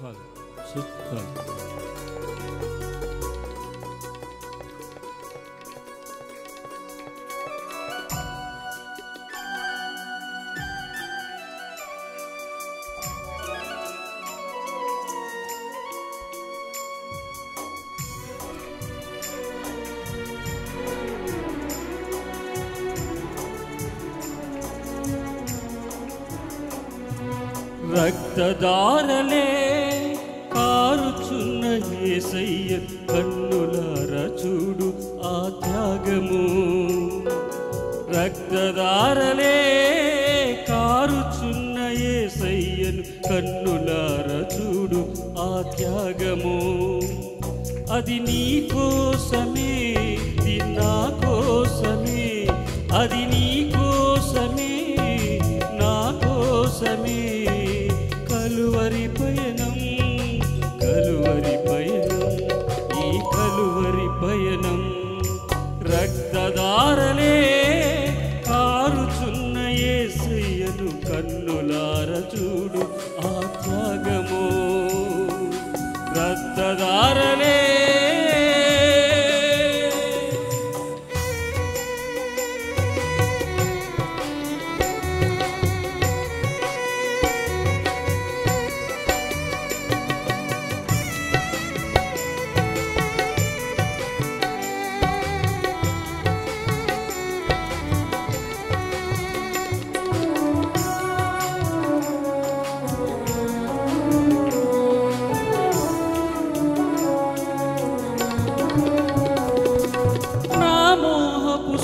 కాదు, సిట్ కాదు. రక్తధారలే కారుచున్న యేసయ్య కన్నులారా చూడు ఆ త్యాగము. రక్తధారలే కారుచున్న యేసయ్యను కన్నులారా చూడు ఆ త్యాగము. అది నీ కోసమే, ఇది నా కోసమే, అది నీ కోసమే, నా కోసమే. కలువరి పయనం, కలువరి పయనం, ఈ కలువరి పయనం. రక్తధారలే కారుచున్న యేసయ్యను కన్నులార చూడు ఆ త్యాగము. రక్తధారలే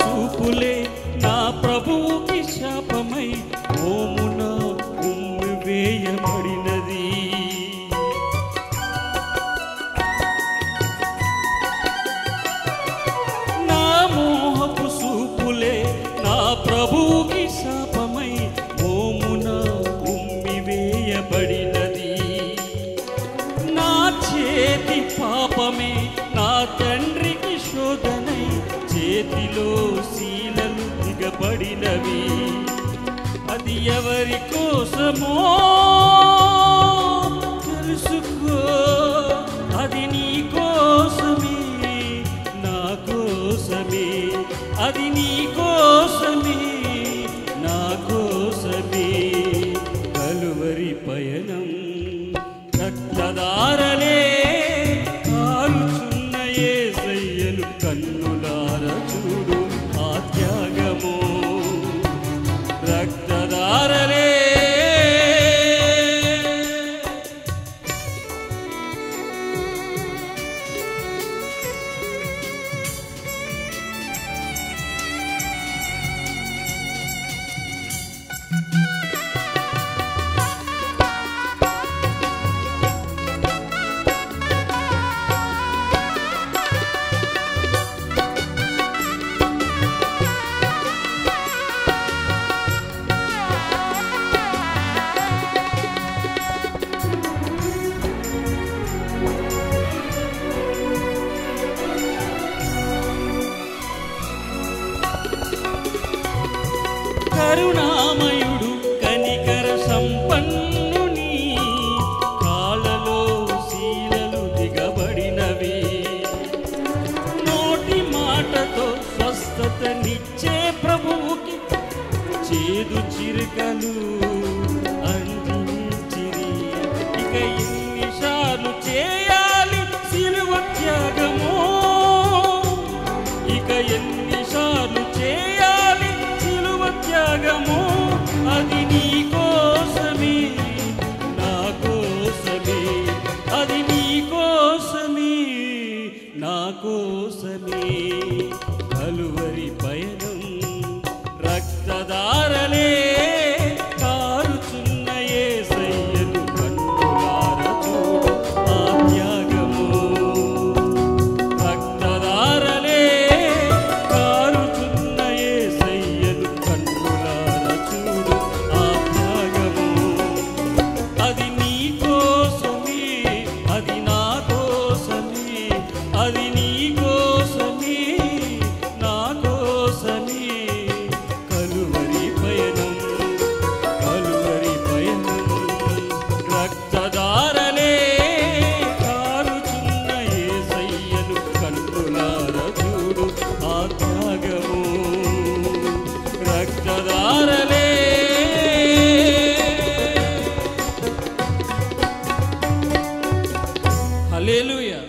చూపులే నా ప్రభువుకి శాపమై మోమున ఉమ్మి వేయబడినది. నా మోహపు చూపులే నా ప్రభువుకి శాపమై మోమున ఉమ్మి వేయబడినది. నా చేతి పాపమే నా తండ్రికి శోధనై చేతిలో శీలలు దిగబడినవి. అది ఎవరి కోసమో తెలుసుకో, అది నీ కోసమే, నా కోసమే, అది నీ కోసమే, నా కోసమే. కలువరి పయనం రక్తధారలే కారుచున్న యేసయ్యను కన్నులార చూడు ఆ త్యాగము. రక్తధారలే కరుణామయుడు కనికర సంపన్నుని కాళ్ళలో శీలలు దిగబడినవి. నోటి మాటతో స్వస్థతనిచ్చే ప్రభువుకి చేదు చిరుకలు అందించిరి. ఇక ఎన్నిసార్లు చేయాలి సిలువ త్యాగము, ఇక ఎన్నిసార్లు చేయాలి సిలువ త్యాగము. అది నీ కోసమే, నా కోసమే, అది నీ కోసమే, నా కోసమే. కలువరి పయనం రక్తధారలే కారుచున్న యేసయ్యను కన్నులార చూడు ఆ త్యాగము. రక్తధారలే కారుచున్న యేసయ్యను కన్నులార చూడు ఆ త్యాగము. అది నీ కోసమే, అది నా కోసమే, అది నీ కోసమే, నా కోసమే. కలువరి పయనం, కలువరి పయనం రక్తధారలే హల్లెలూయా.